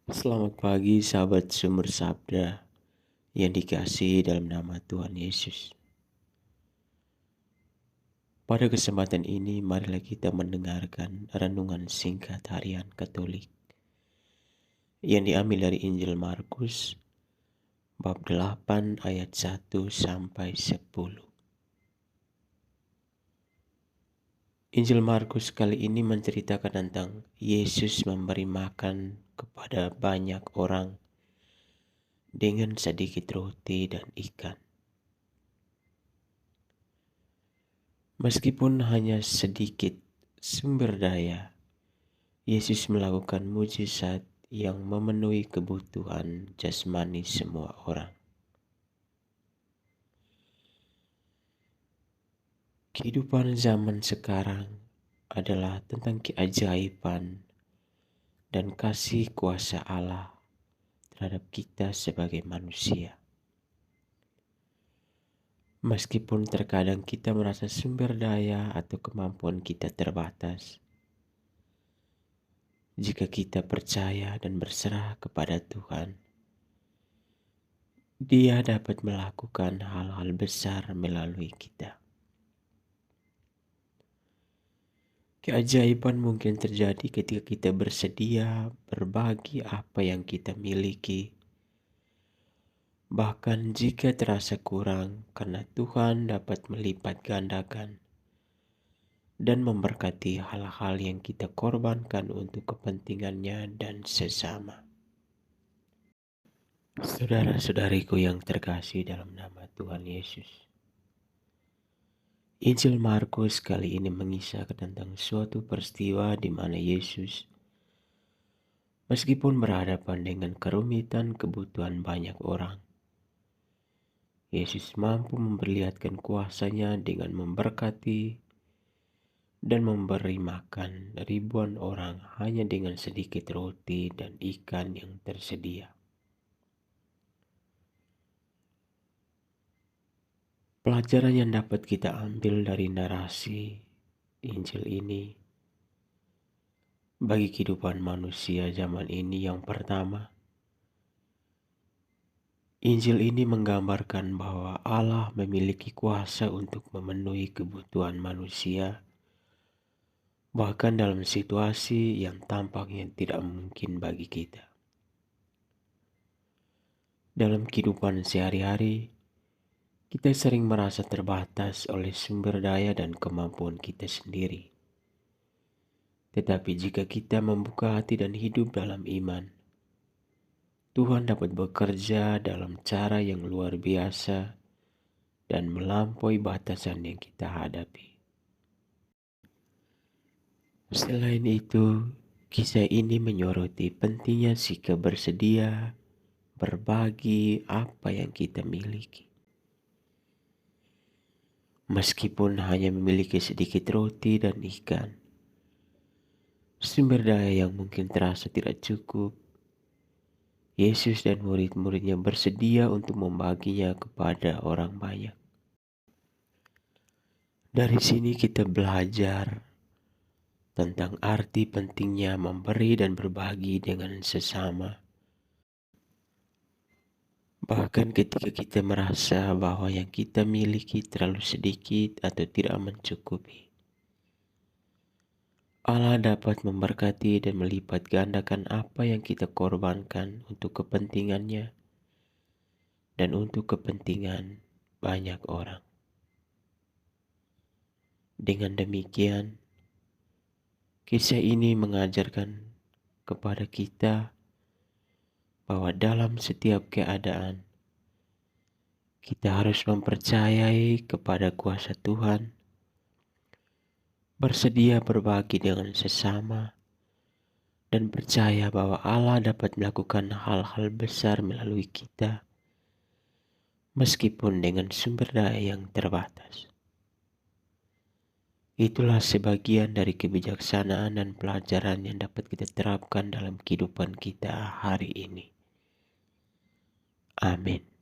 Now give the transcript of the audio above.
Selamat pagi sahabat Sumber Sabda yang dikasihi dalam nama Tuhan Yesus. Pada kesempatan ini marilah kita mendengarkan renungan singkat harian Katolik yang diambil dari Injil Markus bab 8 ayat 1 sampai 10. Injil Markus kali ini menceritakan tentang Yesus memberi makan kepada banyak orang dengan sedikit roti dan ikan. Meskipun hanya sedikit sumber daya, Yesus melakukan mujizat yang memenuhi kebutuhan jasmani semua orang. Kehidupan zaman sekarang adalah tentang keajaiban dan kasih kuasa Allah terhadap kita sebagai manusia. Meskipun terkadang kita merasa sumber daya atau kemampuan kita terbatas, jika kita percaya dan berserah kepada Tuhan, Dia dapat melakukan hal-hal besar melalui kita. Keajaiban mungkin terjadi ketika kita bersedia berbagi apa yang kita miliki. Bahkan jika terasa kurang, karena Tuhan dapat melipat gandakan dan memberkati hal-hal yang kita korbankan untuk kepentingannya dan sesama. Saudara-saudariku yang terkasih dalam nama Tuhan Yesus. Injil Markus kali ini mengisahkan tentang suatu peristiwa di mana Yesus, meskipun berhadapan dengan kerumitan kebutuhan banyak orang, Yesus mampu memperlihatkan kuasa-Nya dengan memberkati dan memberi makan ribuan orang hanya dengan sedikit roti dan ikan yang tersedia. Pelajaran yang dapat kita ambil dari narasi Injil ini bagi kehidupan manusia zaman ini, yang pertama, Injil ini menggambarkan bahwa Allah memiliki kuasa untuk memenuhi kebutuhan manusia, bahkan dalam situasi yang tampaknya tidak mungkin bagi kita. Dalam kehidupan sehari-hari, kita sering merasa terbatas oleh sumber daya dan kemampuan kita sendiri. Tetapi jika kita membuka hati dan hidup dalam iman, Tuhan dapat bekerja dalam cara yang luar biasa dan melampaui batasan yang kita hadapi. Selain itu, kisah ini menyoroti pentingnya sikap bersedia berbagi apa yang kita miliki. Meskipun hanya memiliki sedikit roti dan ikan, sumber daya yang mungkin terasa tidak cukup, Yesus dan murid-muridnya bersedia untuk membaginya kepada orang banyak. Dari sini kita belajar tentang arti pentingnya memberi dan berbagi dengan sesama. Bahkan ketika kita merasa bahwa yang kita miliki terlalu sedikit atau tidak mencukupi, Allah dapat memberkati dan melipat gandakan apa yang kita korbankan untuk kepentingannya dan untuk kepentingan banyak orang. Dengan demikian, kisah ini mengajarkan kepada kita bahwa dalam setiap keadaan, kita harus mempercayai kepada kuasa Tuhan, bersedia berbagi dengan sesama, dan percaya bahwa Allah dapat melakukan hal-hal besar melalui kita, meskipun dengan sumber daya yang terbatas. Itulah sebagian dari kebijaksanaan dan pelajaran yang dapat kita terapkan dalam kehidupan kita hari ini. Amin.